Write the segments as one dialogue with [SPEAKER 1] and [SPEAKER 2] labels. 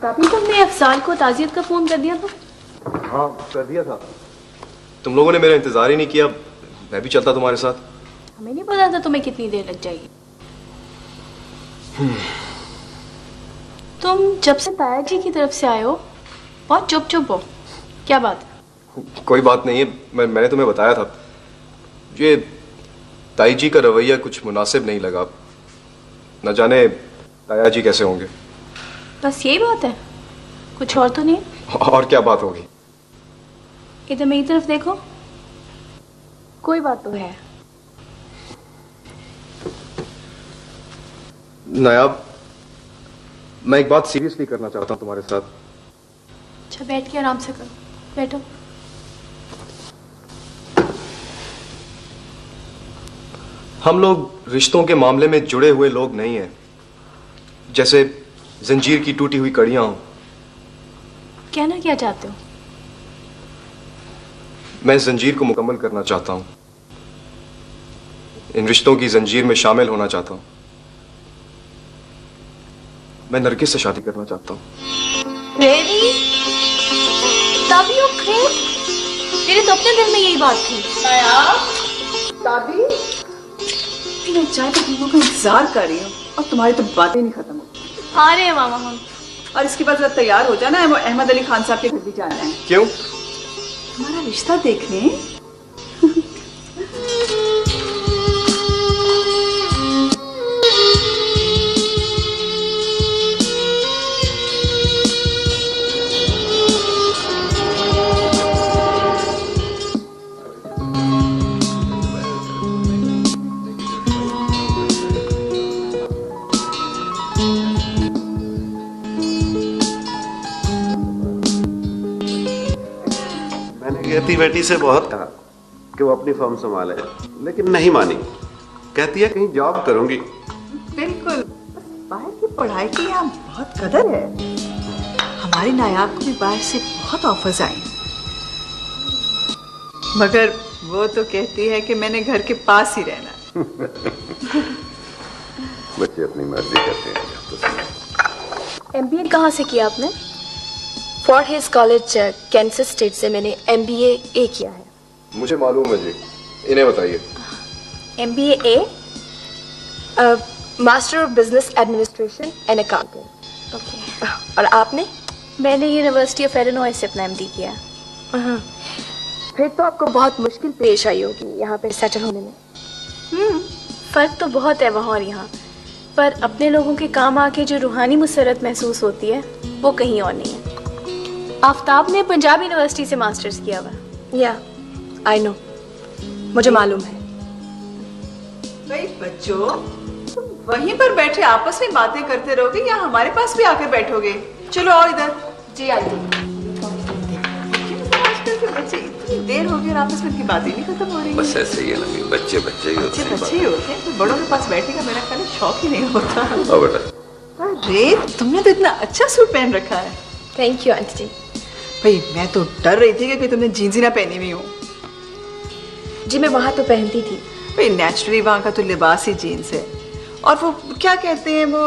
[SPEAKER 1] पापी तुमने अफजाल को ताजियत का फोन कर दिया था?
[SPEAKER 2] हाँ कर दिया था। तुम लोगों ने मेरा इंतजार ही नहीं किया, मैं भी चलता तुम्हारे साथ।
[SPEAKER 1] हमें नहीं पता था तुम्हें कितनी देर लग जाएगी। तुम जब से ताया जी की तरफ से आए हो बहुत चुप चुप हो, क्या बात है?
[SPEAKER 2] कोई बात नहीं है, मैंने तुम्हें बताया था, ये ताई जी का रवैया कुछ मुनासिब नहीं लगा। न जाने ताया जी कैसे होंगे।
[SPEAKER 1] बस यही बात है, कुछ और तो नहीं?
[SPEAKER 2] और क्या बात होगी?
[SPEAKER 1] इधर मेरी तरफ देखो, कोई बात तो है।
[SPEAKER 2] नायाब, मैं एक बात सीरियसली करना चाहता हूँ तुम्हारे साथ।
[SPEAKER 1] अच्छा बैठ के आराम से करो, बैठो।
[SPEAKER 2] हम लोग रिश्तों के मामले में जुड़े हुए लोग नहीं हैं, जैसे जंजीर की टूटी हुई कड़ियां हों।
[SPEAKER 1] कहना क्या चाहते हो?
[SPEAKER 2] मैं इस जंजीर को मुकम्मल करना चाहता हूं, इन रिश्तों की जंजीर में शामिल होना चाहता हूं। मैं नरगिस से शादी करना चाहता हूं।
[SPEAKER 1] Really? तब यू क्रेज? मेरे तो अपने दिल में यही बात थी।
[SPEAKER 3] दादी, मैं चाय के पीने का इंतजार कर रही हूँ और तुम्हारी तो बातें नहीं खत्म होती।
[SPEAKER 1] आ रहे हैं मामा हम।
[SPEAKER 3] और इसके बाद जब तैयार हो जाना है, वो अहमद अली खान साहब के घर भी जाना है।
[SPEAKER 2] क्यों?
[SPEAKER 3] तुम्हारा रिश्ता देखने।
[SPEAKER 4] कहती बेटी से बहुत कहा कि वो अपनी फर्म संभाले, लेकिन नहीं मानी। कहती है कहीं जॉब करूंगी।
[SPEAKER 3] बिल्कुल, बाहर की पढ़ाई की यहाँ बहुत कदर है। हमारी नायाब को भी बाहर से बहुत ऑफर्स आई, मगर वो तो कहती है कि मैंने घर के पास ही रहना।
[SPEAKER 4] बच्चे अपनी मर्जी करते हैं।
[SPEAKER 1] MBA कहाँ से किया आपने? For his college Kansas state से मैंने MBA किया है।
[SPEAKER 2] मुझे मालूम है जी, इन्हें बताइए।
[SPEAKER 1] MBA master of business administration and accounting. Okay. और आपने? मैंने यूनिवर्सिटी ऑफ इलिनॉय से अपना MD किया। फिर तो आपको बहुत मुश्किल पेश आई होगी यहाँ पे सेटल होने में। फर्क तो बहुत है वहाँ और यहाँ, पर अपने लोगों के काम आके जो रूहानी मुसरत महसूस होती है वो कहीं और नहीं है। आफ्ताब ने पंजाब यूनिवर्सिटी से मास्टर्स किया हुआ। या आई नो, मुझे मालूम है।
[SPEAKER 3] भाई बच्चों, तुम वहीं पर बैठे आपस में बातें करते रहोगे या हमारे पास भी आकर बैठोगे? चलो आओ इधर।
[SPEAKER 1] जी आइए।
[SPEAKER 3] आजकल के बच्चे इतनी देर हो गई और आपस में उनकी बातें नहीं खत्म हो रही।
[SPEAKER 4] बस ऐसे ही है ना, बच्चे बच्चे ही होते हैं।
[SPEAKER 3] बच्चे ही होते हैं, तो बड़ों के पास बैठने का मेरा ख्याल शौक ही नहीं होता।
[SPEAKER 4] आओ बेटा।
[SPEAKER 3] अरे तुमने तो इतना अच्छा सूट पहन रखा है।
[SPEAKER 1] थैंक यू आंटी जी।
[SPEAKER 3] भाई मैं तो डर रही थी कि तुमने जीन्स ही ना पहनी हुई हो।
[SPEAKER 1] जी मैं वहाँ तो पहनती थी।
[SPEAKER 3] भाई नेचुरली वहाँ का तो लिबास ही जीन्स है, और वो क्या कहते हैं वो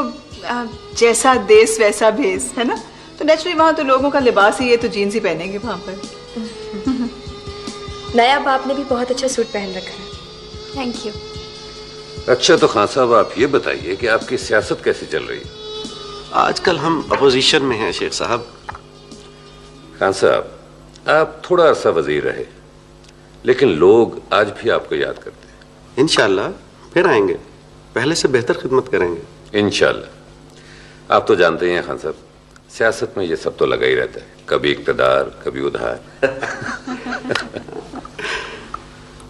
[SPEAKER 3] जैसा देश वैसा भेस, है ना? तो नेचुरली वहाँ तो लोगों का लिबास ही है, तो जीन्स ही पहनेंगे वहाँ पर।
[SPEAKER 1] नायाब आपने भी बहुत अच्छा सूट पहन रखा है। Thank you.
[SPEAKER 4] अच्छा तो खान साहब आप ये बताइए कि आपकी सियासत कैसी चल रही है?
[SPEAKER 5] आजकल हम अपोजिशन में हैं शेख साहब।
[SPEAKER 4] खान साहब आप थोड़ा अरसा वजीर रहे, लेकिन लोग आज भी आपको याद करते हैं।
[SPEAKER 5] इंशाल्लाह फिर आएंगे, पहले से बेहतर खिदमत करेंगे
[SPEAKER 4] इंशाल्लाह। आप तो जानते ही हैं खान साहब, सियासत में ये सब तो लगा ही रहता है, कभी इक़्तिदार कभी उधार।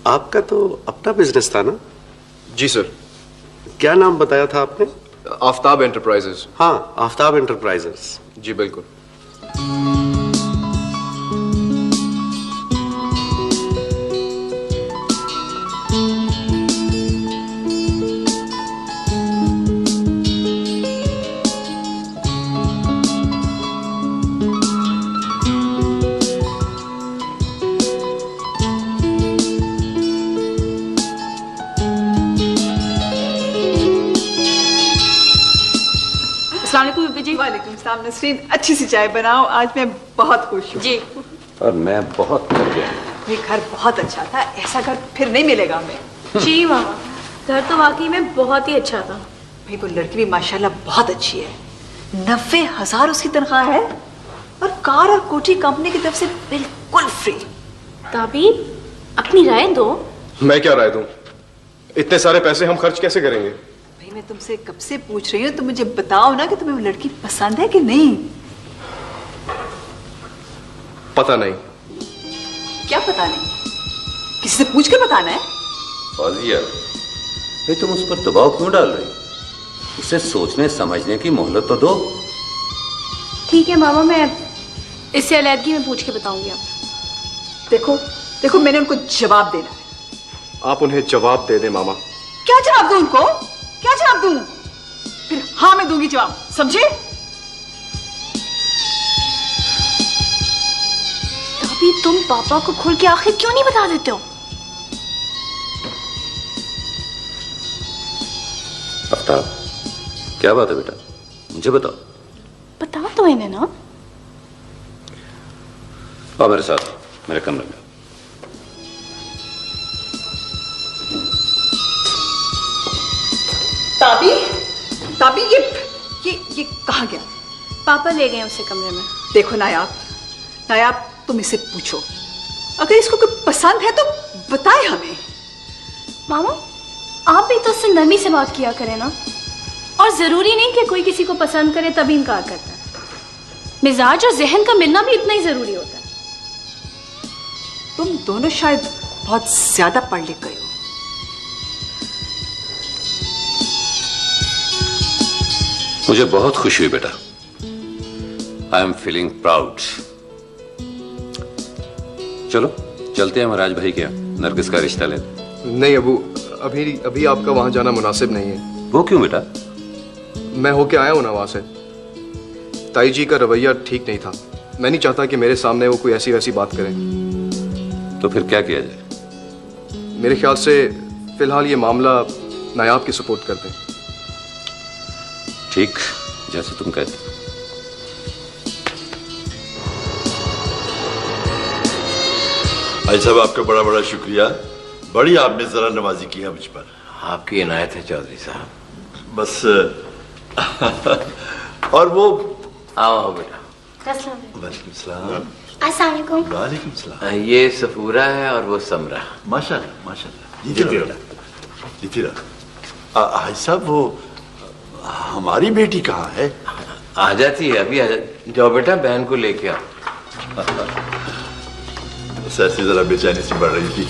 [SPEAKER 5] आपका तो अपना बिजनेस था ना?
[SPEAKER 2] जी सर।
[SPEAKER 5] क्या नाम बताया था आपने?
[SPEAKER 2] आफ्ताब एंटरप्राइजेस।
[SPEAKER 5] हाँ, आफ्ताब एंटरप्राइजेस।
[SPEAKER 2] जी बिल्कुल।
[SPEAKER 1] अस्सलाम वालेकुम बीबी जी।
[SPEAKER 3] वालेकुम सलाम नसरीन, अच्छी सी चाय बनाओ, आज मैं बहुत खुश हूँ।
[SPEAKER 1] जी।
[SPEAKER 4] और मैं बहुत थक गया।
[SPEAKER 3] ये घर बहुत अच्छा था, ऐसा घर फिर नहीं मिलेगा हमें।
[SPEAKER 1] जी मामा, घर तो वाकई में बहुत ही अच्छा था।
[SPEAKER 3] भाई वो लड़की भी माशाल्लाह बहुत अच्छी है, 90,000 उसकी तनख्वाह है और कार और कोठी कंपनी की तरफ से बिल्कुल फ्री।
[SPEAKER 1] ताबी अपनी राय दो।
[SPEAKER 2] मैं क्या राय दूं? इतने सारे पैसे हम खर्च कैसे करेंगे?
[SPEAKER 3] भाई मैं तुमसे कब से पूछ रही हूँ, तुम मुझे बताओ ना कि तुम्हें वो लड़की पसंद है कि नहीं।
[SPEAKER 2] पता नहीं।
[SPEAKER 3] क्या पता नहीं? किसी से पूछ के बताना है?
[SPEAKER 4] फौजिया, ये तुम उस पर दबाव क्यों डाल रही? उसे सोचने समझने की मोहलत तो दो।
[SPEAKER 1] ठीक है मामा, मैं इससे अलहदगी में पूछ के बताऊंगी आप।
[SPEAKER 3] देखो देखो, मैंने उनको जवाब देना है।
[SPEAKER 2] आप उन्हें जवाब दे दें मामा।
[SPEAKER 3] क्या जवाब दूं उनको? क्या जवाब दूं? फिर हाँ मैं दूंगी जवाब, समझे?
[SPEAKER 1] ताबी तुम पापा को खुल के आखिर क्यों नहीं बता देते हो?
[SPEAKER 4] आफ्ताब, क्या बात है बेटा, मुझे बताओ।
[SPEAKER 1] बता दो इन्हें ना।
[SPEAKER 4] आओ मेरे साथ, मेरे कमरे में।
[SPEAKER 3] ताबी, ताबी ये कहाँ गया?
[SPEAKER 1] पापा ले गए उसे कमरे में।
[SPEAKER 3] देखो नायाब, नायाब तुम इसे पूछो, अगर इसको कोई पसंद है तो बताए हमें।
[SPEAKER 1] मामा आप भी तो उससे नरमी से बात किया करें ना, और जरूरी नहीं कि कोई किसी को पसंद करे तभी इनकार करता है। मिजाज और जहन का मिलना भी इतना ही जरूरी होता है।
[SPEAKER 3] तुम दोनों शायद बहुत ज्यादा पढ़ लिख गए हो।
[SPEAKER 4] मुझे बहुत खुशी हुई बेटा। I am feeling proud. चलो चलते हैं महाराज भाई के यहाँ नरगिस का रिश्ता लेने।
[SPEAKER 2] नहीं अबू, अभी आपका वहां जाना मुनासिब नहीं है।
[SPEAKER 4] वो क्यों बेटा?
[SPEAKER 2] मैं होके आया हूं ना वहां से। ताई जी का रवैया ठीक नहीं था। मैं नहीं चाहता कि मेरे सामने वो कोई ऐसी वैसी बात करें।
[SPEAKER 4] तो फिर क्या किया जाए?
[SPEAKER 2] मेरे ख्याल से फिलहाल ये मामला नायाब की सपोर्ट करते हैं।
[SPEAKER 4] ठीक, जैसे तुम कहते।
[SPEAKER 6] भाई साहब आपका बड़ा बड़ा शुक्रिया, बड़ी आपने जरा नवाजी की है मुझ पर।
[SPEAKER 7] आपकी इनायत है चौधरी साहब।
[SPEAKER 6] बस और वो
[SPEAKER 7] आओ आओ बेटा।
[SPEAKER 6] वालेकुम सलाम।
[SPEAKER 1] अस्सलाम वालेकुम।
[SPEAKER 6] वालेकुम सलाम।
[SPEAKER 7] ये सफूरा है और वो समरा।
[SPEAKER 6] माशाल्लाह माशाल्लाह। जीती रहा। भाई साहब वो हमारी बेटी कहाँ है?
[SPEAKER 7] आ जाती है, अभी आ जाती। जाओ बेटा बहन को लेके आओ।
[SPEAKER 6] बस ऐसी जरा बेचैनी सी बढ़ रही थी।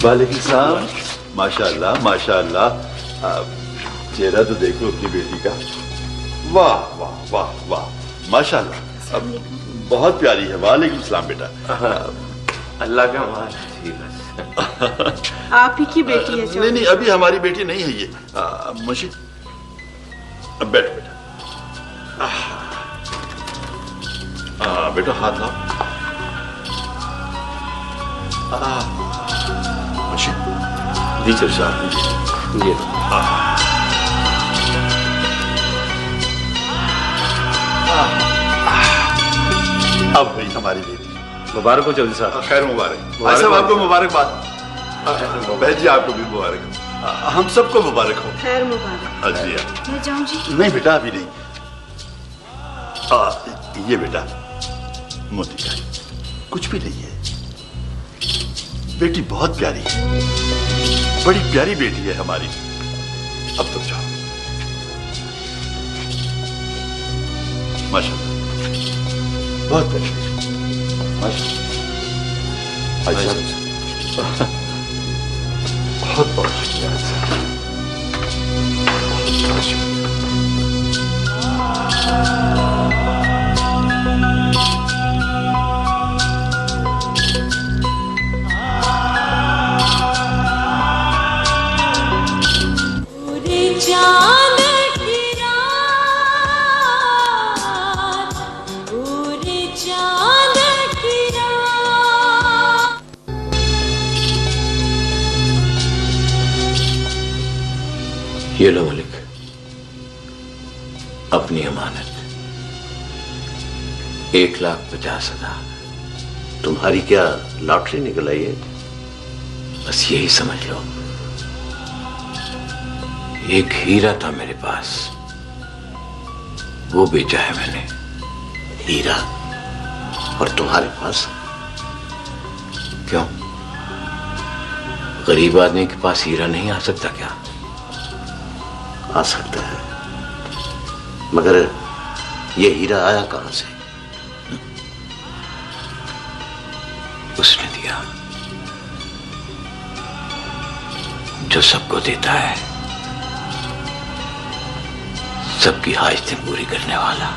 [SPEAKER 6] वालेकुम सलाम। माशाल्लाह माशाल्लाह। चेहरा तो देखो अपनी बेटी का। वाह वाह वाह वाह माशाल्लाह, बहुत प्यारी है। वालेकुम सलाम बेटा।
[SPEAKER 7] अल्लाह का मान है बस।
[SPEAKER 3] आप ही की बेटी है जो?
[SPEAKER 6] नहीं नहीं, अभी हमारी बेटी नहीं है ये। मुशी बैठ बेटा। बेटा हाथ लाओ। मुशी दीजिए साहब।
[SPEAKER 7] ये
[SPEAKER 6] अब हुई हमारी बेटी।
[SPEAKER 2] मुबारक हो चौधरी साहब।
[SPEAKER 6] खैर मुबारक। भाई साहब आपको मुबारकबाद। बहन जी आपको भी मुबारक हो। हम सबको मुबारक हो।
[SPEAKER 3] खैर मुबारक।
[SPEAKER 6] जी
[SPEAKER 1] मैं जाऊं जी?
[SPEAKER 6] नहीं बेटा अभी नहीं। ये बेटा मोती का कुछ भी नहीं है। बेटी बहुत प्यारी है, बड़ी प्यारी बेटी है हमारी। अब तुम जाओ। माशाल्लाह बहुत प्यारी बेटी। माशाल्लाह। बहुत बहुत शुक्रिया। बहुत शुक्रिया।
[SPEAKER 7] ये लो मलिक, अपनी अमानत 1,50,000।
[SPEAKER 8] तुम्हारी क्या लॉटरी निकल आई है?
[SPEAKER 7] बस यही समझ लो। एक हीरा था मेरे पास, वो बेचा है मैंने।
[SPEAKER 8] हीरा? और तुम्हारे पास?
[SPEAKER 7] क्यों, गरीब आदमी के पास हीरा नहीं आ सकता क्या?
[SPEAKER 8] आ सकता है, मगर ये हीरा आया कहां से?
[SPEAKER 7] उसने दिया, जो सबको देता है, सबकी हाजतें पूरी करने वाला,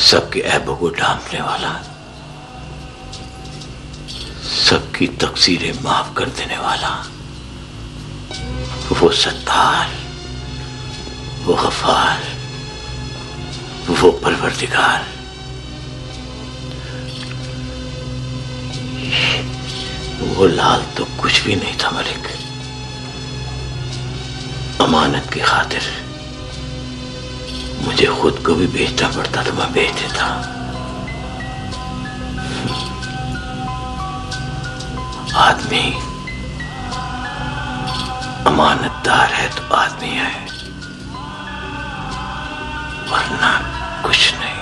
[SPEAKER 7] सबके ऐबों को ढांपने वाला, सबकी तकसीरें माफ कर देने वाला, वो सत्तार, वो गफार, वो परवरदिगार। वो लाल तो कुछ भी नहीं था मलिक। अमानत की खातिर मुझे खुद को भी बेचना पड़ता तो मैं बेच देता। आदमी अमानतदार है तो आदमी है, वरना कुछ नहीं।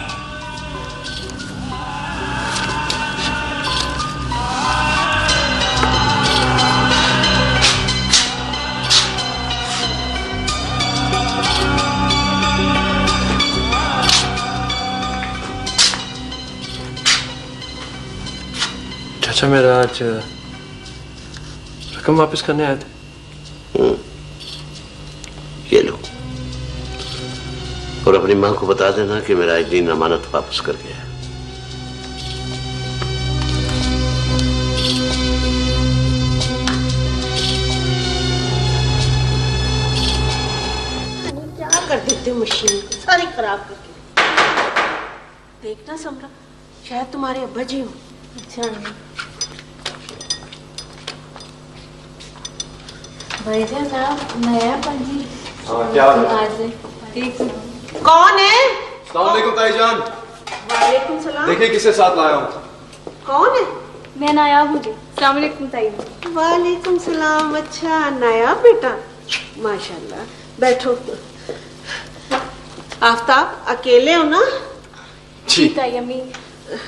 [SPEAKER 9] चाचा मेरा आज रकम वापस करने आए थे।
[SPEAKER 8] ये लो, और अपनी मां को बता देना कि मेरा एक दिन अमानत वापस कर गया।
[SPEAKER 10] क्या कर देते हो मशीन को, सारी खराब करके। देखना समरा, शायद तुम्हारे अब्बा जी हो। अच्छा
[SPEAKER 1] भाईजान आप नया पंजी।
[SPEAKER 2] क्या
[SPEAKER 10] कौन है?
[SPEAKER 2] अस्सलाम वालेकुम ताईजान।
[SPEAKER 10] वालेकुम सलाम।
[SPEAKER 2] देखिए किससे साथ लाया हूँ।
[SPEAKER 10] कौन है?
[SPEAKER 1] मैं नायाब हूँ जी। अस्सलाम वालेकुम ताईजान।
[SPEAKER 10] वालेकुम सलाम। अच्छा नायाब बेटा, माशाल्लाह। बैठो। आफ्ताब अकेले हो ना?
[SPEAKER 2] जी
[SPEAKER 1] ताई अम्मी,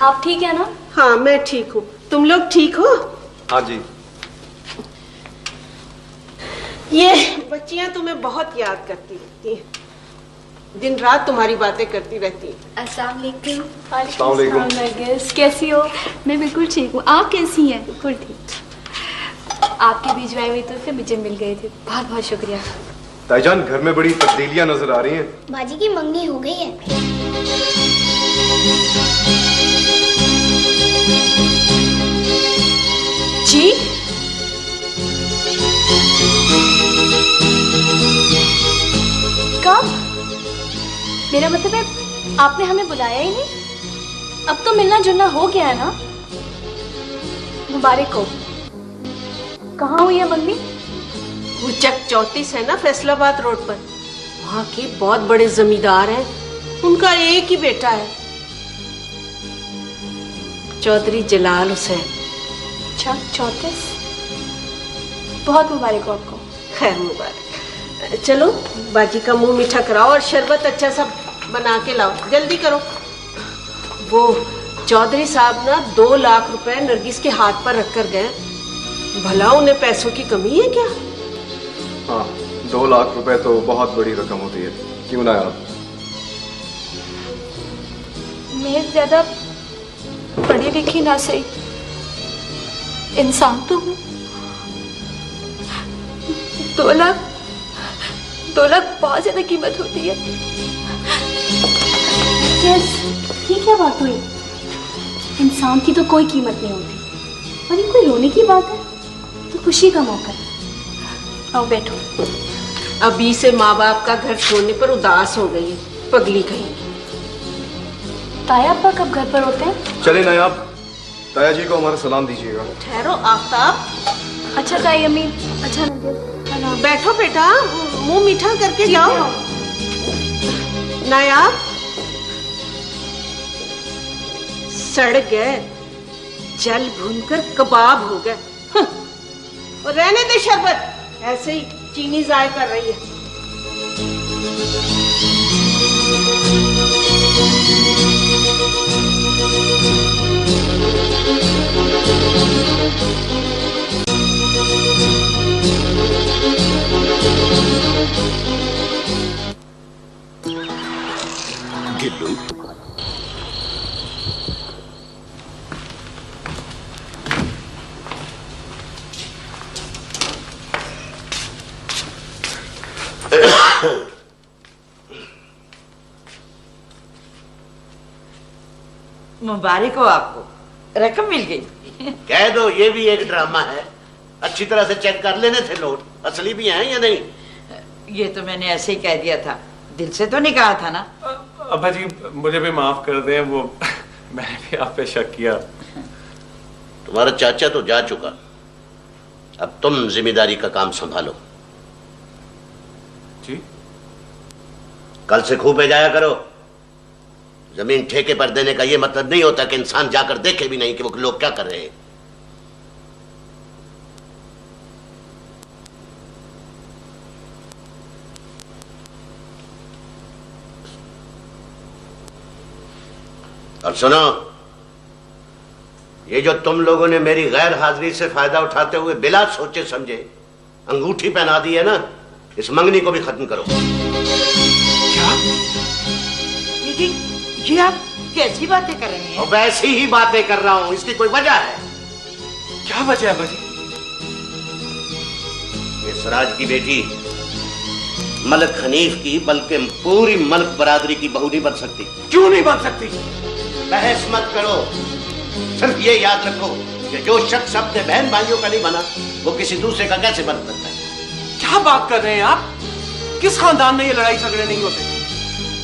[SPEAKER 1] आप ठीक है ना?
[SPEAKER 10] हाँ मैं ठीक हूँ, तुम लोग ठीक हो?
[SPEAKER 2] हाँ जी।
[SPEAKER 10] ये बच्चियां तुम्हें बहुत याद करती रहती हैं, दिन रात तुम्हारी बातें करती रहती हैं।
[SPEAKER 1] अस्सलाम वालेकुम।
[SPEAKER 2] अस्सलाम वालेकुम।
[SPEAKER 1] नरगिस, कैसी हो? मैं बिल्कुल ठीक हूँ, आप कैसी हैं? बिल्कुल ठीक। आपकी भिजवाई हुई तो मुझे मिल गए थे, बहुत बहुत शुक्रिया।
[SPEAKER 2] ताईजान घर में बड़ी तब्दीलियां नजर आ रही हैं।
[SPEAKER 11] बाजी की मंगनी हो गई है।
[SPEAKER 1] जी? कब? मेरा मतलब है आपने हमें बुलाया ही नहीं? अब तो मिलना जुलना हो गया है ना? मुबारक हो। कहाँ हुई है मंगनी?
[SPEAKER 10] वो चक 34 है ना फैसलाबाद रोड पर, वहाँ के बहुत बड़े जमींदार हैं, उनका एक ही बेटा है, चौधरी जलाल हुसैन।
[SPEAKER 1] चक 34? बहुत मुबारक हो आपको।
[SPEAKER 10] खैर मुबारक। चलो बाजी का मुंह मीठा कराओ और शरबत अच्छा सा बना के लाओ, जल्दी करो। वो चौधरी साहब ना 2 लाख रुपए नरगिस के हाथ पर रख कर गए, भला उन्हें पैसों की कमी है क्या?
[SPEAKER 2] हाँ, 2 लाख रुपए तो बहुत बड़ी रकम होती है, क्यों ना आप?
[SPEAKER 1] मैं ज्यादा पढ़ी लिखी ना सही, इंसान तो हूँ। 2 लाख बहुत ज्यादा कीमत होती है। ये क्या बात हुई? इंसान की तो कोई कीमत नहीं होती, और ये कोई रोने की बात है? तो खुशी का मौका है। आओ बैठो।
[SPEAKER 10] अभी से माँ बाप का घर छोड़ने पर उदास हो गई है, पगली कहीं।
[SPEAKER 1] ताया आपा कब घर पर होते हैं?
[SPEAKER 2] चले नायाब, ताया जी को हमारा सलाम दीजिएगा।
[SPEAKER 10] ठहरो आफ्ताब।
[SPEAKER 1] अच्छा ताई अम्मी। अच्छा
[SPEAKER 10] बैठो बेटा, मुंह मीठा करके जाओ। नायाब सड़ गए, जल भूनकर कबाब हो गए। और रहने दे शरबत, ऐसे ही चीनी जाय कर रही है।
[SPEAKER 12] गिल्लू,
[SPEAKER 13] मुबारक हो आपको, रकम मिल गई।
[SPEAKER 8] कह दो ये भी एक ड्रामा है। अच्छी तरह से चेक कर लेने थे नोट, असली भी हैं या नहीं।
[SPEAKER 13] ये तो मैंने ऐसे ही कह दिया था, दिल से तो नहीं कहा था ना।
[SPEAKER 9] अब्बा जी मुझे भी माफ कर दें, वो मैंने भी आप पे शक किया।
[SPEAKER 8] तुम्हारा चाचा तो जा चुका, अब तुम जिम्मेदारी का काम संभालो।
[SPEAKER 9] जी
[SPEAKER 8] कल से खूब जाया करो। जमीन ठेके पर देने का यह मतलब नहीं होता कि इंसान जाकर देखे भी नहीं कि वो लोग क्या कर रहे हैं। और सुनो, ये जो तुम लोगों ने मेरी गैर हाजिरी से फायदा उठाते हुए बिला सोचे समझे अंगूठी पहना दी है ना, इस मंगनी को भी खत्म करो।
[SPEAKER 13] क्या? ये आप कैसी बातें कर रहे हैं?
[SPEAKER 8] और वैसी ही बातें कर रहा हूं, इसकी कोई वजह है?
[SPEAKER 9] क्या वजह है बाजी?
[SPEAKER 8] इस राज की बेटी मलक हनीफ की बल्कि पूरी मलक बरादरी की बहू नहीं बन सकती।
[SPEAKER 9] क्यों नहीं बन सकती?
[SPEAKER 8] बहस मत करो, सिर्फ ये याद रखो कि जो शख्स अपने बहन भाइयों का नहीं बना वो किसी दूसरे का कैसे बन सकता है।
[SPEAKER 9] क्या बात कर रहे हैं आप? किस खानदान में ये लड़ाई झगड़े नहीं होते?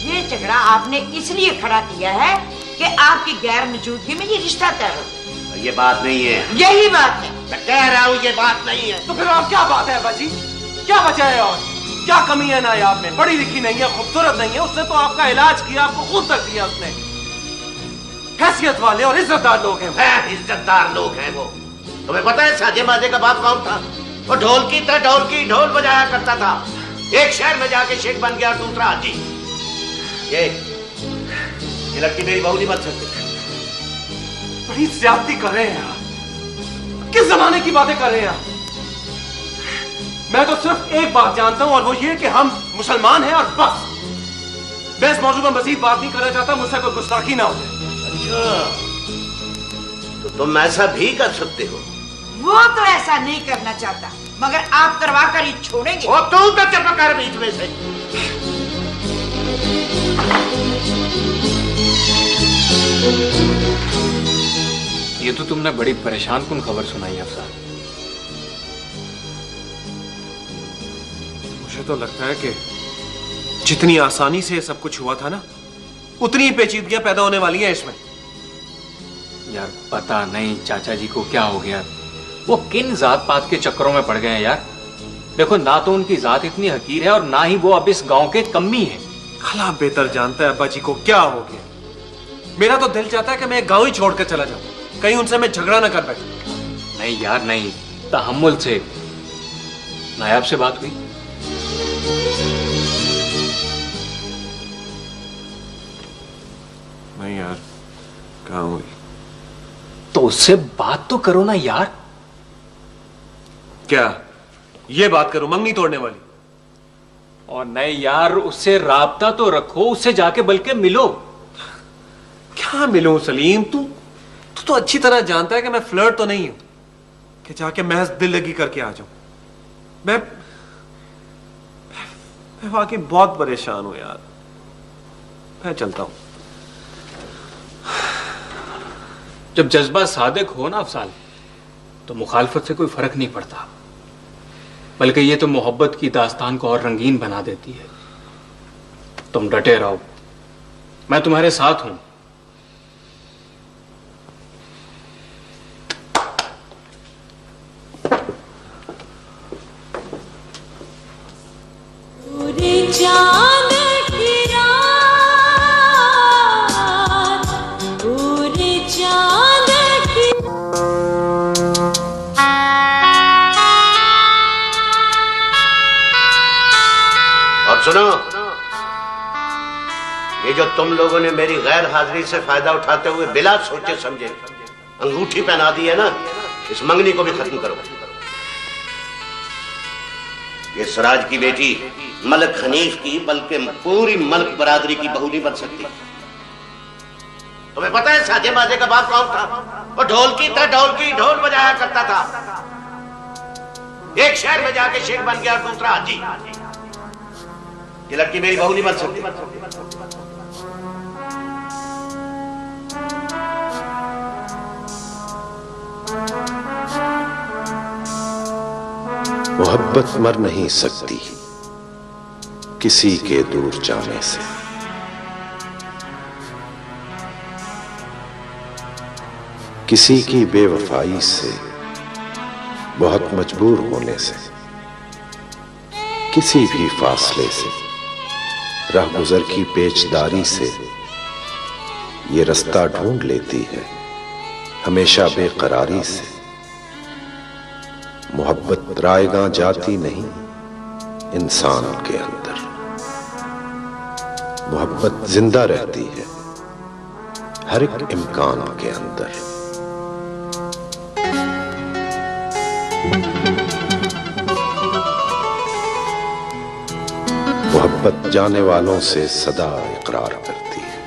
[SPEAKER 13] ये झगड़ा आपने इसलिए खड़ा किया है कि आपकी गैर मौजूदगी में ये रिश्ता तय हो।
[SPEAKER 8] ये बात नहीं है।
[SPEAKER 13] यही बात है।
[SPEAKER 8] मैं कह रहा हूँ ये बात नहीं है।
[SPEAKER 9] तो फिर और क्या बात है बाजी? क्या वजह है और क्या कमी है नायाब में? पढ़ी लिखी नहीं है, खूबसूरत नहीं है, उसने तो आपका इलाज किया, आपको खुद तक दिया उसने। हैसियत वाले और इज्जतदार लोग हैं।
[SPEAKER 8] इज्जतदार लोग हैं वो। तुम्हें पता है साजे माजे का बाप कौन था? वो ढोलकी था, ढोलकी ढोल बजाया करता था। एक शहर में जाके शेख बन गया और दूसरा हाजी। ये लड़की मेरी बहू नहीं बन सकती।
[SPEAKER 9] बड़ी ज्यादती कर रहे हैं आप। किस जमाने की बातें कर रहे हैं आप? मैं तो सिर्फ एक बात जानता हूं और वो ये कि हम मुसलमान हैं और बस। मैं इस मौजूद में मजीद बात नहीं करना चाहता, मुझसे कोई गुस्ताखी ना हो जाए।
[SPEAKER 8] तो तुम ऐसा भी कर सकते हो।
[SPEAKER 13] वो तो ऐसा नहीं करना चाहता, मगर आप करवा कर ही छोड़ेंगे।
[SPEAKER 8] वो तू तो चुप कर बीच में से।
[SPEAKER 14] ये तो तुमने बड़ी परेशान कुन खबर सुनाई अफसार।
[SPEAKER 9] मुझे तो लगता है कि जितनी आसानी से सब कुछ हुआ था ना, उतनी ही पेचीदगियां पैदा होने वाली हैं इसमें।
[SPEAKER 14] यार पता नहीं चाचा जी को क्या हो गया, वो किन जात पात के चक्करों में पड़ गए हैं यार। देखो ना तो उनकी जात इतनी हकीर है और ना ही वो अब इस गांव के कम्मी है।
[SPEAKER 9] अल्लाह बेहतर जानता है अब्बा जी को क्या हो गया। मेरा तो दिल चाहता है कि मैं गांव ही छोड़कर चला जाऊं, कहीं उनसे मैं झगड़ा ना कर बैठूं।
[SPEAKER 14] नहीं यार नहीं, तहम्मुल से। नायाब से बात हुई?
[SPEAKER 9] नहीं यार, कहाँ हुई?
[SPEAKER 14] तो उससे बात तो करो ना यार।
[SPEAKER 9] क्या ये बात करूं मंगनी तोड़ने वाली?
[SPEAKER 14] और नहीं यार, उससे राबता तो रखो, उससे जाके बल्कि मिलो।
[SPEAKER 9] क्या मिलूं सलीम? तू तो अच्छी तरह जानता है कि मैं फ्लर्ट तो नहीं हूं कि जाके महज दिल लगी करके आ जाऊं। मैं वाकई बहुत परेशान हूं यार। मैं चलता हूं।
[SPEAKER 14] जब जज्बा सादिक हो ना अफसाल, तो मुखालफत से कोई फर्क नहीं पड़ता, बल्कि ये तो मोहब्बत की दास्तान को और रंगीन बना देती है। तुम डटे रहो, मैं तुम्हारे साथ हूं।
[SPEAKER 12] चांद की रात, पूरे चांद की।
[SPEAKER 8] और सुनो, ये जो तुम लोगों ने मेरी गैर हाजिरी से फायदा उठाते हुए बिला सोचे समझे अंगूठी पहना दी है ना, इस मंगनी को भी खत्म करो। ये सराज की बेटी मलिक हनीफ की बल्कि पूरी मलिक बरादरी की बहू नहीं बन सकती। तुम्हें पता है साजे माजे का बाप कौन था? वो ढोलकी था, ढोलकी, ढोल बजाया करता था। एक शहर में जाके शेख बन गया और दूसरा हाजी। ये लड़की मेरी बहू नहीं बन सकती।
[SPEAKER 15] मोहब्बत मर नहीं सकती किसी के दूर जाने से, किसी की बेवफाई से, बहुत मजबूर होने से, किसी भी फासले से, राहगुजर की पेचदारी से ये रास्ता ढूंढ लेती है हमेशा बेकरारी से। मोहब्बत रायगां जाती नहीं इंसान के अंदर, मोहब्बत जिंदा रहती है हर एक इम्कान के अंदर। मोहब्बत जाने वालों से सदा इकरार करती है,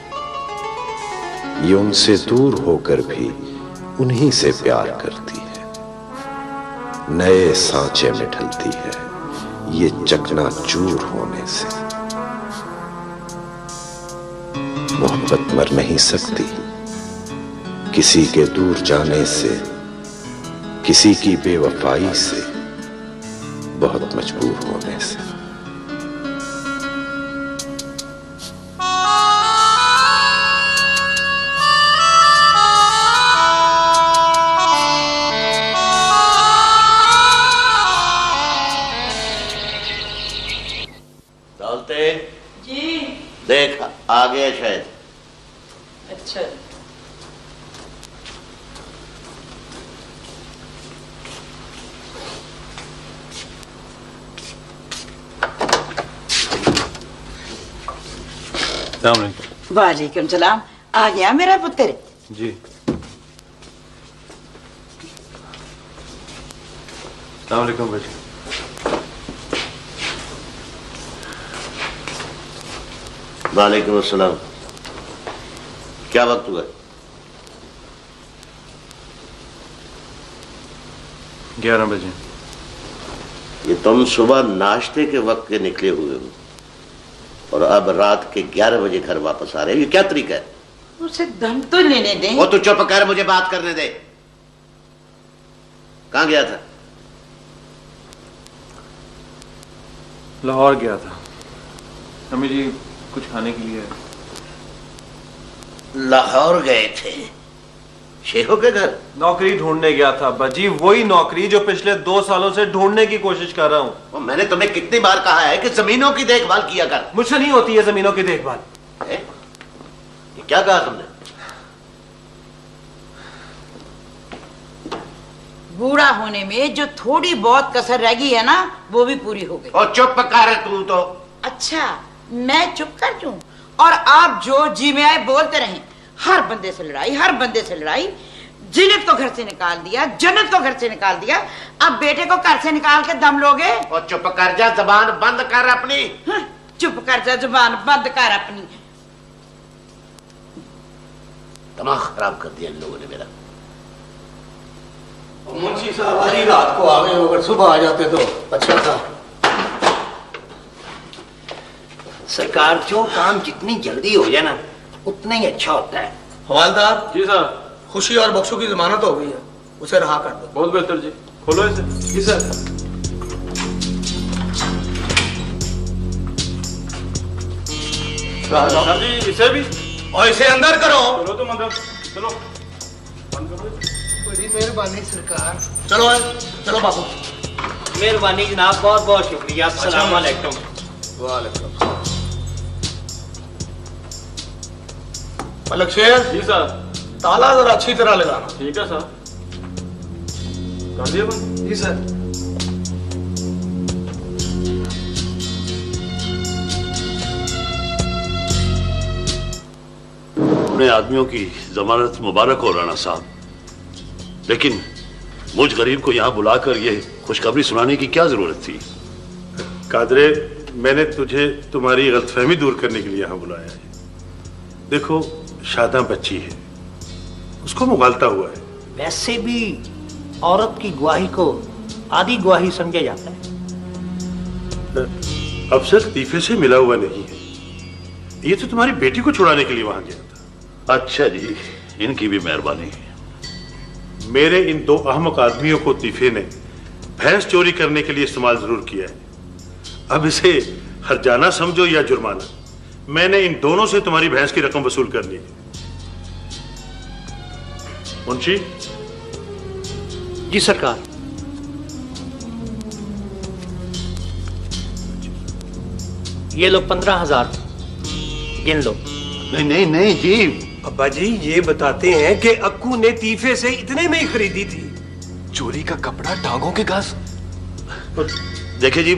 [SPEAKER 15] ये उनसे दूर होकर भी उन्हीं से प्यार करती है। नए सांचे में ढलती है ये चकनाचूर होने से। मोहब्बत मर नहीं सकती किसी के दूर जाने से, किसी की बेवफाई से, बहुत मजबूर होने से।
[SPEAKER 8] देख आ गया शायद।
[SPEAKER 10] अच्छा
[SPEAKER 13] वालेकुम सलाम। आ गया मेरा पुत्र?
[SPEAKER 9] जी। अस्सलामुअलैकुम भाई।
[SPEAKER 8] वालेकुम अस्सलाम। क्या वक्त हुआ?
[SPEAKER 9] 11 बजे।
[SPEAKER 8] ये तुम सुबह नाश्ते के वक्त के निकले हुए हो और अब रात के 11 बजे घर वापस आ रहे हो, ये क्या तरीका है?
[SPEAKER 13] उसे दम तो लेने दे।
[SPEAKER 8] वो तू चुप कर, मुझे बात करने दे। कहां गया था?
[SPEAKER 9] लाहौर गया था। अम्मी जी कुछ खाने के लिए।
[SPEAKER 8] लाहौर गए थे? शेखों के घर?
[SPEAKER 9] नौकरी ढूंढने गया था अब्बा जी, वही नौकरी जो पिछले 2 सालों से ढूंढने की कोशिश कर रहा हूँ।
[SPEAKER 8] मैंने तुम्हें कितनी बार कहा है कि जमीनों की देखभाल किया कर।
[SPEAKER 9] मुझसे नहीं होती है जमीनों की देखभाल।
[SPEAKER 8] ये क्या कहा तुमने?
[SPEAKER 13] बूढ़ा होने में जो थोड़ी बहुत कसर रह गई है ना, वो भी पूरी हो गई।
[SPEAKER 8] और चुप कर तू तो।
[SPEAKER 13] अच्छा मैं चुप कर दूं और आप जो जी में आए बोलते रहें? हर बंदे से लड़ाई, हर बंदे से लड़ाई। जिन्नत को घर से निकाल दिया, जन्नत को घर से निकाल दिया, अब बेटे को घर से निकाल के दम लोगे?
[SPEAKER 8] और चुप कर जा, जबान बंद कर अपनी।
[SPEAKER 13] चुप कर जा, जबान बंद कर अपनी।
[SPEAKER 8] दिमाग खराब कर दिया इन लोगों ने मेरा।
[SPEAKER 16] मुंशी साहब आज ही रात को आ गए, अगर सुबह आ जाते तो अच्छा था। सरकार, जो काम जितनी जल्दी हो जाए ना उतना ही अच्छा होता है। हवालदार
[SPEAKER 9] जी सर।
[SPEAKER 16] खुशी और बख्शू की जमानत हो गई है, उसे रहा कर दो।
[SPEAKER 9] बहुत बेहतर जी, खोलो इसे। जी सर।
[SPEAKER 16] सर
[SPEAKER 9] जी इसे भी,
[SPEAKER 16] और इसे अंदर करो।
[SPEAKER 9] चलो तो मतलब चलो बंद करो।
[SPEAKER 16] बड़ी मेहरबानी सरकार। चलो चलो बाबू।
[SPEAKER 17] मेहरबानी जनाब, बहुत बहुत शुक्रिया। अस्सलाम वालेकुम।
[SPEAKER 16] वालेकुम।
[SPEAKER 9] मलक शेर जी सर, ताला जरा अच्छी तरह लगाना।
[SPEAKER 14] ठीक है सर, कर दिया बंद।
[SPEAKER 9] जी सर।
[SPEAKER 6] अपने आदमियों की जमानत मुबारक हो राणा साहब, लेकिन मुझ गरीब को यहाँ बुलाकर ये खुशखबरी सुनाने की क्या जरूरत थी?
[SPEAKER 17] कादरे, मैंने तुझे तुम्हारी गलतफहमी दूर करने के लिए यहाँ बुलाया है। देखो, शादा बच्ची है, उसको मुगालता हुआ है।
[SPEAKER 16] वैसे भी औरत की गवाही को आधी गवाही समझा जाता है।
[SPEAKER 17] अफसर तीफे से मिला हुआ नहीं है, ये तो तुम्हारी बेटी को छुड़ाने के लिए वहां गया था।
[SPEAKER 6] अच्छा जी, इनकी भी मेहरबानी।
[SPEAKER 17] मेरे इन दो अहमक आदमियों को तीफे ने भैंस चोरी करने के लिए इस्तेमाल जरूर किया है। अब इसे हरजाना समझो या जुर्माना, मैंने इन दोनों से तुम्हारी भैंस की रकम वसूल करनी है। मुंशी
[SPEAKER 16] जी सरकार। ये लो 15,000, गिन लो।
[SPEAKER 6] नहीं नहीं नहीं जी,
[SPEAKER 9] अब्बा जी ये बताते हैं कि अक्कू ने तीफे से इतने में ही खरीदी थी।
[SPEAKER 2] चोरी का कपड़ा, टांगों के घास।
[SPEAKER 6] देखिए जी,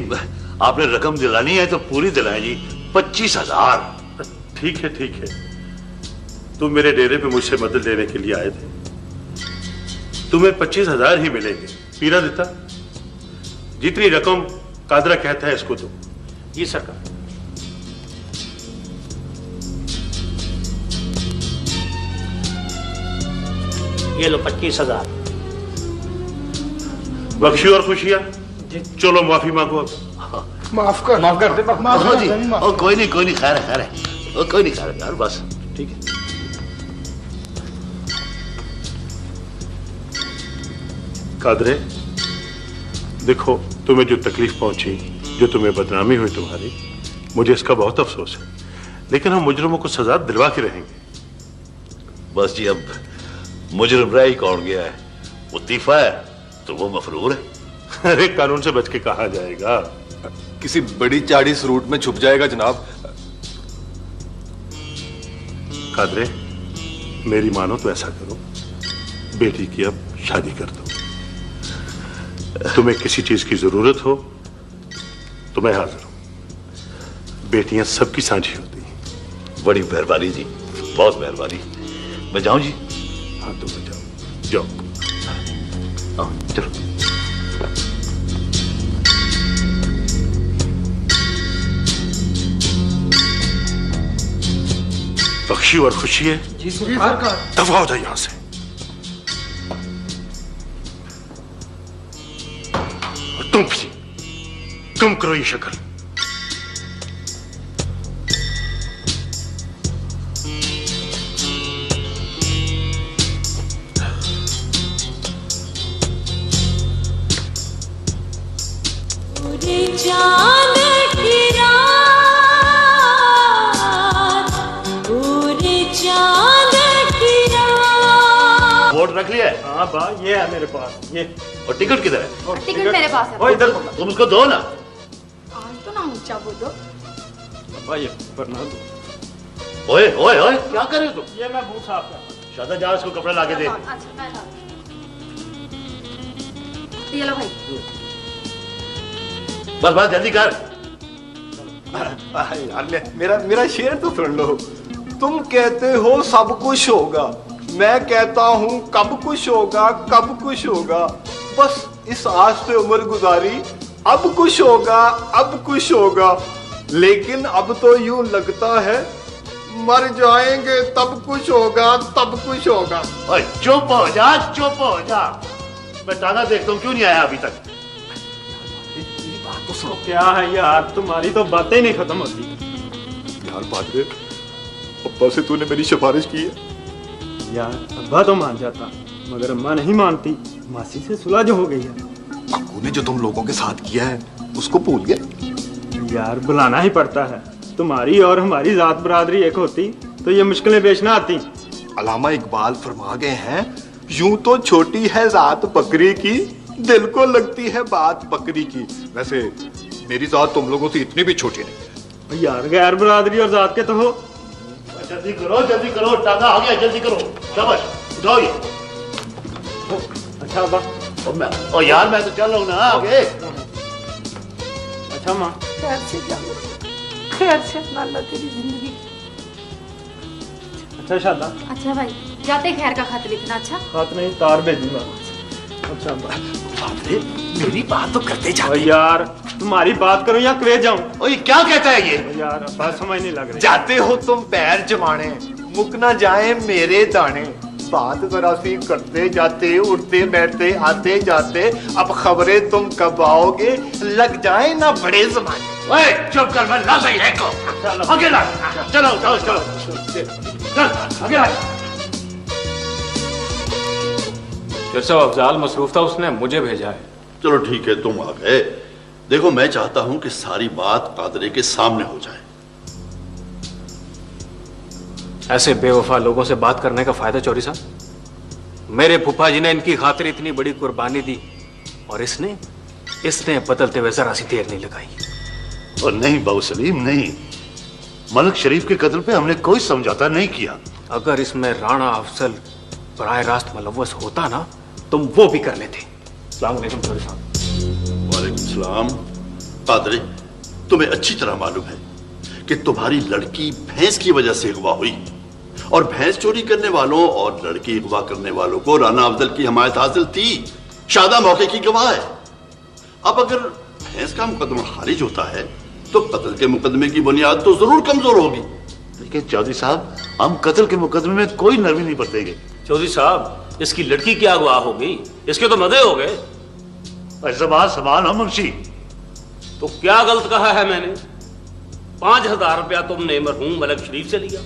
[SPEAKER 6] आपने रकम दिलानी है तो पूरी दिलाएं जी, 25,000।
[SPEAKER 17] ठीक है ठीक है, तुम मेरे डेरे पे मुझसे मदद लेने के लिए आए थे, तुम्हें 25,000 ही मिलेंगे। पीरा देता, जितनी रकम कादरा कहता है इसको दो।
[SPEAKER 16] जी सरकार। ये लो 25,000।
[SPEAKER 17] बख्शी और खुशियां, चलो माफी मांगो।
[SPEAKER 9] माफ कर दे,
[SPEAKER 6] माफ जी। ओ कोई नहीं कोई नहीं, खैर है खैर है, ओ कोई नहीं खैर है यार, बस ठीक है।
[SPEAKER 17] कादरे, देखो, तुम्हें जो तकलीफ पहुंची, जो तुम्हें बदनामी हुई तुम्हारी, मुझे इसका बहुत अफसोस है, लेकिन हम मुजरिमों को सजा दिलवा के रहेंगे।
[SPEAKER 6] बस जी, अब मुजरिम रह ही कौन गया है? वो तीफा है तो वो मफरूर है।
[SPEAKER 17] अरे कानून से बच के कहा जाएगा,
[SPEAKER 2] किसी बड़ी चाड़ी रूट में छुप जाएगा जनाब।
[SPEAKER 17] कादरे, मेरी मानो तो ऐसा करो, बेटी की अब शादी कर दो। तुम्हें किसी चीज की जरूरत हो तो मैं हाजिर हूं। बेटियां सबकी साझी होती हैं।
[SPEAKER 6] बड़ी मेहरबानी जी, बहुत मेहरबानी। मैं जाऊं जी?
[SPEAKER 17] हाँ तुम जाओ, जाओ।
[SPEAKER 6] चलो।
[SPEAKER 17] बख्शी और खुशी है, दफा हो जाए यहां से। और तुम भी कम करो ये शक्ल।
[SPEAKER 12] चांद की रात, पूरे चांद की रात।
[SPEAKER 6] वोट रख लिया है?
[SPEAKER 9] हाँ बा, ये है मेरे पास, ये।
[SPEAKER 6] और टिकट किधर है?
[SPEAKER 1] टिकट मेरे पास है।
[SPEAKER 9] ओ इधर
[SPEAKER 6] तुम उसको दो ना।
[SPEAKER 1] तो ना ऊंचा बोलो।
[SPEAKER 14] अब्बा ये वरना दो।
[SPEAKER 6] ओए ओए ओए, क्या कर रहे हो तुम?
[SPEAKER 9] ये मैं मुंह साफ कर।
[SPEAKER 6] शादा जा, उसको कपड़ा लाके दे।
[SPEAKER 1] अच्छा मैं लाती हूं। ये लो भाई।
[SPEAKER 6] बस बस जल्दी कर।
[SPEAKER 2] यार मेरा शेर तो सुन लो। तुम कहते हो सब कुछ होगा, मैं कहता हूँ कब कुछ होगा, कब कुछ होगा। बस इस आस पे उम्र गुजारी, अब कुछ होगा, अब कुछ होगा। लेकिन अब तो यूं लगता है मर जाएंगे तब कुछ होगा, तब कुछ होगा।
[SPEAKER 6] ओए चुप हो जा, चुप हो जा। मैं ताना देखता हूँ, क्यों नहीं आया अभी तक?
[SPEAKER 9] तो सुनो। क्या है यार, तुम्हारी तो बातें नहीं खत्म होती।
[SPEAKER 2] यार पादरे, अब्बा से तूने मेरी सिफारिश की है?
[SPEAKER 9] यार अब्बा तो मान जाता, मगर अम्मा नहीं मानती। मासी से सुलह जो हो गई है।
[SPEAKER 2] अक्कू ने जो तुम लोगों के साथ किया है उसको भूल गए?
[SPEAKER 9] यार बुलाना ही पड़ता है। तुम्हारी और हमारी जात बरादरी एक होती तो ये मुश्किलें पेश ना आती।
[SPEAKER 2] अल्लामा इकबाल फरमा गए हैं, यूं तो छोटी है जात बकरी की, दिल को लगती है बात बकरी की। वैसे मेरी जात तुम लोगों से इतनी भी छोटी नहीं है।
[SPEAKER 9] यार गैर बरादरी और जात के तो हो।
[SPEAKER 18] जल्दी करो, टांगा आ गया, जल्दी करो, शाबाश, उठाओ ये।
[SPEAKER 9] अच्छा अब्बा।
[SPEAKER 18] ओ यार मैं तो चल रहा हूँ ना आगे।
[SPEAKER 9] अच्छा माँ।
[SPEAKER 10] खैर से अल्लाह तेरी जिंदगी।
[SPEAKER 9] अच्छा शादा।
[SPEAKER 19] अच्छा भाई जाते खैर का खत लिखना। अच्छा
[SPEAKER 9] खत नहीं तार भेजूंगा। अच्छा
[SPEAKER 18] मेरी बात तो करते जा
[SPEAKER 9] यार, तुम्हारी बात करो या क्वे जाऊं?
[SPEAKER 18] ओए क्या कहता है ये?
[SPEAKER 9] यार बात समझ नहीं लग रही।
[SPEAKER 2] जाते हो तुम पैर जमाने, मुक ना जाए मेरे दाने। बात जरा सी करते जाते, उठते बैठते आते जाते, अब खबरें तुम कब आओगे, लग जाए ना बड़े जमाने।
[SPEAKER 18] ओए चुप कर, मैं ला सही है को। आगे ला, चलो चलो चलो, चल आगे ला।
[SPEAKER 14] फिर से अफजाल मसरूफ था, उसने मुझे भेजा है।
[SPEAKER 6] चलो ठीक है, तुम आ गए। देखो मैं चाहता हूं कि सारी बात कादरे के सामने हो जाए।
[SPEAKER 14] ऐसे बेवफा लोगों से बात करने का फायदा चौधरी साहब? मेरे फूफा जी ने इनकी खातिर इतनी बड़ी कुर्बानी दी और इसने बदलते हुए जरा सी देर नहीं लगाई।
[SPEAKER 18] और नहीं बाबू सलीम, नहीं, मलिक शरीफ के कत्ल पे हमने कोई समझौता नहीं किया।
[SPEAKER 14] अगर इसमें राणा अफजल बराह रास्त मुलव्वस होता ना, तुम वो भी कर लेते। अस्सलाम वालेकुम चौधरी साहब।
[SPEAKER 6] वालेकुम सलाम। कादरे, तुम्हें अच्छी तरह मालूम है कि तुम्हारी लड़की भैंस की वजह से अगवा हुई और भैंस चोरी करने वालों और लड़की अगवा करने वालों को राणा अफजल की हमायत हासिल थी। शादा मौके की गवाह है। अब अगर भैंस का मुकदमा खारिज होता है तो कत्ल के मुकदमे की बुनियाद तो जरूर कमजोर होगी।
[SPEAKER 18] लेकिन चौधरी साहब, हम कत्ल के मुकदमे में कोई नरमी नहीं बरतेंगे।
[SPEAKER 20] चौधरी साहब, इसकी लड़की क्या गवाह हो गई, इसके तो मजे हो गए।
[SPEAKER 18] जबान समान हो मुंशी।
[SPEAKER 20] तो क्या गलत कहा है मैंने? 5,000 रुपया तुमने मरहूम मलिक शरीफ से लिया,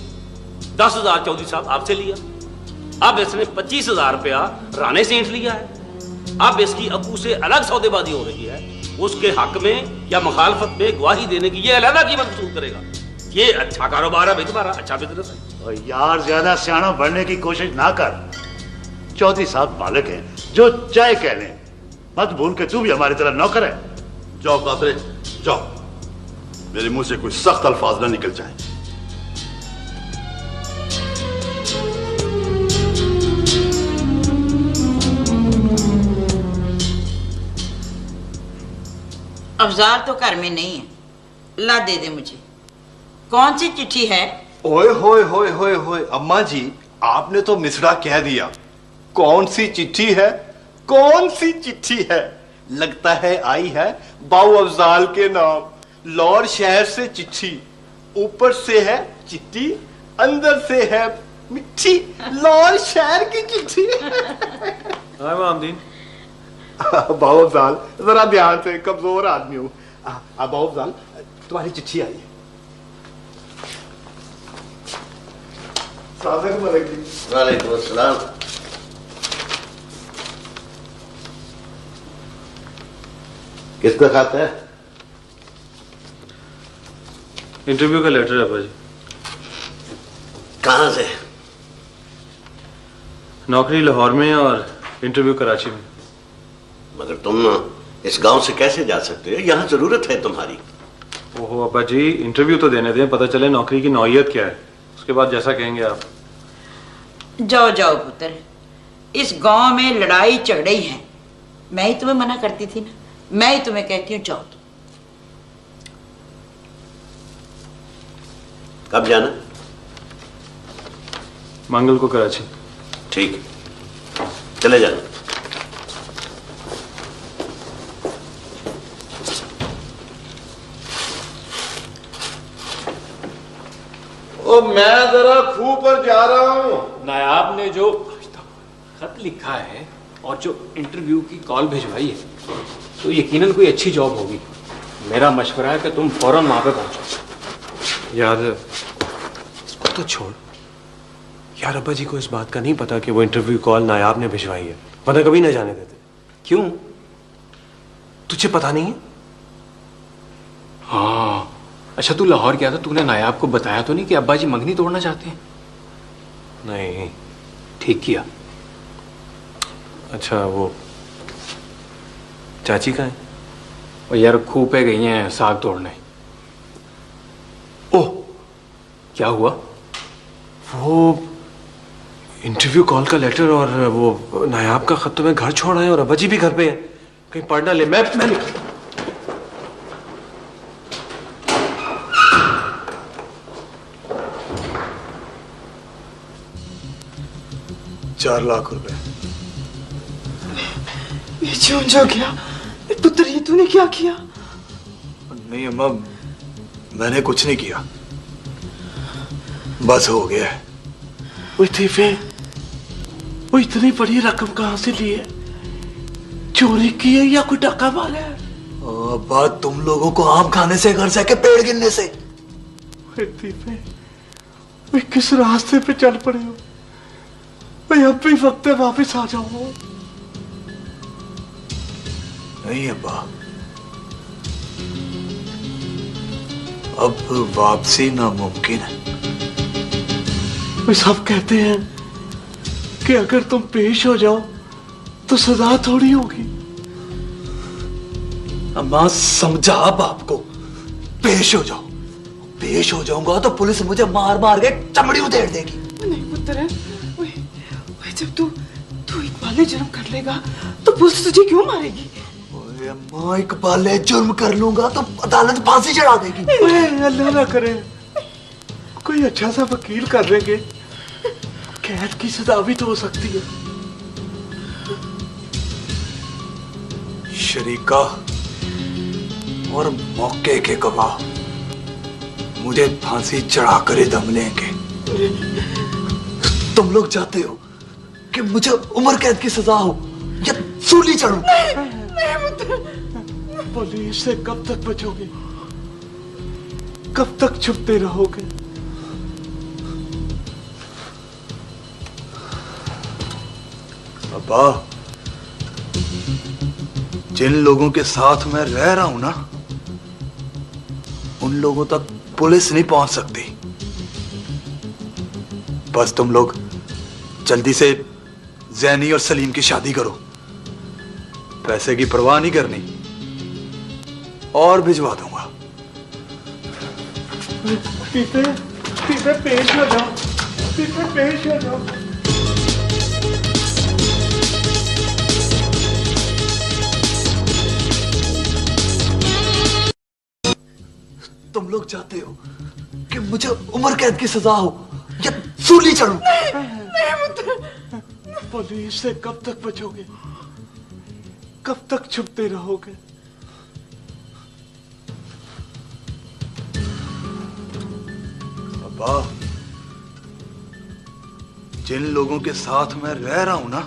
[SPEAKER 20] 10,000 चौधरी साहब आपसे लिया, अब इसने 25,000 रुपया राणे से ऐंठ लिया है। अब इसकी अबू से अलग सौदेबाजी हो रही है, उसके हक में या मुखालफत में गवाही देने की ये अलग कीमत वसूल करेगा। ये अच्छा कारोबार है भाई तुम्हारा, अच्छा बिजनेस है।
[SPEAKER 18] और यार ज्यादा सियाना बनने की कोशिश ना कर। चौधरी साहब मालिक हैं, जो चाहे कह लें। मत भूल के तू भी हमारी तरह नौकर है।
[SPEAKER 6] जाओ कादरे, जाओ, मेरे मुंह से कोई सख्त अल्फाज ना निकल जाए।
[SPEAKER 13] अफजाल तो घर में नहीं है, ला दे दे मुझे। कौन सी चिट्ठी है?
[SPEAKER 2] ओए होए होए होए होए, अम्मा जी आपने तो मिसरा कह दिया। कौन सी चिट्ठी है? कौन सी चिट्ठी है? लगता है आई है बाऊ अफजाल के नाम। लाहौर शहर से चिट्ठी, ऊपर से है चिट्ठी, अंदर से है मिट्टी। लाहौर शहर की चिट्ठी।
[SPEAKER 9] हाय मामदीन।
[SPEAKER 2] बाऊ अफजाल जरा ध्यान से, कमजोर आदमी हूँ। बाऊ अफजाल तुम्हारी चिट्ठी आई है।
[SPEAKER 8] वालेकुम अस्सलाम। किसका खाता है?
[SPEAKER 9] इंटरव्यू का लेटर है भाजी।
[SPEAKER 8] कहाँ से?
[SPEAKER 9] नौकरी लाहौर में और इंटरव्यू कराची में।
[SPEAKER 8] मगर तुम इस गांव से कैसे जा सकते हो? यहाँ जरूरत है तुम्हारी।
[SPEAKER 9] ओहो अब्बा जी, इंटरव्यू तो देने दें, पता चले नौकरी की नौयत क्या है, उसके बाद जैसा कहेंगे आप।
[SPEAKER 13] जाओ जाओ पुत्र, इस गांव में लड़ाई झगड़े ही हैं। मैं ही तुम्हें मना करती थी ना, मैं ही तुम्हें कहती हूँ जाओ तुम।
[SPEAKER 8] कब जाना?
[SPEAKER 9] मंगल को कराची।
[SPEAKER 8] ठीक, चले जाना।
[SPEAKER 2] ओ मैं जरा खूह पर जा रहा हूँ।
[SPEAKER 14] नायाब ने जो खत लिखा है और जो इंटरव्यू की कॉल भिजवाई है तो यकीनन कोई अच्छी जॉब होगी। मेरा मशवरा है कि तुम फौरन वहां पे पहुंचो।
[SPEAKER 9] यार इसको तो छोड़ यार, अब्बा जी को इस बात का नहीं पता कि वो इंटरव्यू कॉल नायाब ने भिजवाई है, वरना कभी ना जाने देते।
[SPEAKER 14] क्यों?
[SPEAKER 9] तुझे पता नहीं है?
[SPEAKER 14] हाँ, अच्छा तू लाहौर गया था, तूने नायाब को बताया तो नहीं कि अब्बा जी मंगनी तोड़ना चाहते हैं?
[SPEAKER 9] नहीं।
[SPEAKER 14] ठीक किया।
[SPEAKER 9] अच्छा वो चाची कहाँ है?
[SPEAKER 14] और यार खूह पे गई हैं साग तोड़ने।
[SPEAKER 9] ओह,
[SPEAKER 14] क्या हुआ?
[SPEAKER 9] वो इंटरव्यू कॉल का लेटर और वो नायाब का खत तो मैं घर छोड़ आया और अब्बा जी भी घर पे है, कहीं पढ़ ना ले। मैं निकल
[SPEAKER 21] 4 लाख रुपए।
[SPEAKER 22] ये क्यों जा गया? पुत्र ये तूने क्या किया?
[SPEAKER 21] नहीं अम्मा, मैंने कुछ नहीं किया, बस हो गया है।
[SPEAKER 18] वो इतने वो इतनी बड़ी रकम कहां से ली है? चोरी की है या कोई डाका मारा है?
[SPEAKER 21] अब्बा तुम लोगों को आम खाने से, घर से के पेड़ गिनने से।
[SPEAKER 18] वे किस रास्ते पे चल पड़े हो? मैं अब भी वक्त है वापस आ जाऊंगा।
[SPEAKER 21] नहीं अब्बा, अब वापसी नामुमकिन है।
[SPEAKER 18] वे सब कहते हैं कि अगर तुम पेश हो जाओ तो सजा थोड़ी होगी।
[SPEAKER 21] अम्मा समझा बाप को, पेश हो जाओ। पेश हो जाऊंगा तो पुलिस मुझे मार मार के चमड़ी उधेड़ देगी।
[SPEAKER 22] नहीं पुत्र, जब तू इकबाले जुर्म कर लेगा तो पुलिस तुझे क्यों मारेगी?
[SPEAKER 21] ओए अम्मा, इकबाले जुर्म कर लूंगा तो अदालत फांसी चढ़ा देगी।
[SPEAKER 18] अल्लाह ना करे, कोई अच्छा सा वकील कर लेंगे, कैद की सजा भी तो हो सकती है।
[SPEAKER 21] शरीका और मौके के गवाह मुझे फांसी चढ़ा कर ही दम लेंगे। तुम लोग चाहते हो कि मुझे उम्र कैद की सजा हो या सूली चढ़ूं?
[SPEAKER 18] पुलिस से कब तक बचोगे? कब तक छुपते रहोगे?
[SPEAKER 21] अब्बा, जिन लोगों के साथ मैं रह रहा हूं ना, उन लोगों तक पुलिस नहीं पहुंच सकती। बस तुम लोग जल्दी से जैनी और सलीम की शादी करो। पैसे की परवाह नहीं करनी, और भिजवा दूंगा।
[SPEAKER 18] पेश हो जाओ, पेश हो जाओ।
[SPEAKER 21] तुम लोग चाहते हो कि मुझे उम्र कैद की सजा हो या सूली चढ़ूं?
[SPEAKER 18] पुलिस से कब तक बचोगे? कब तक छुपते रहोगे?
[SPEAKER 21] अब्बा, जिन लोगों के साथ मैं रह रहा हूं ना,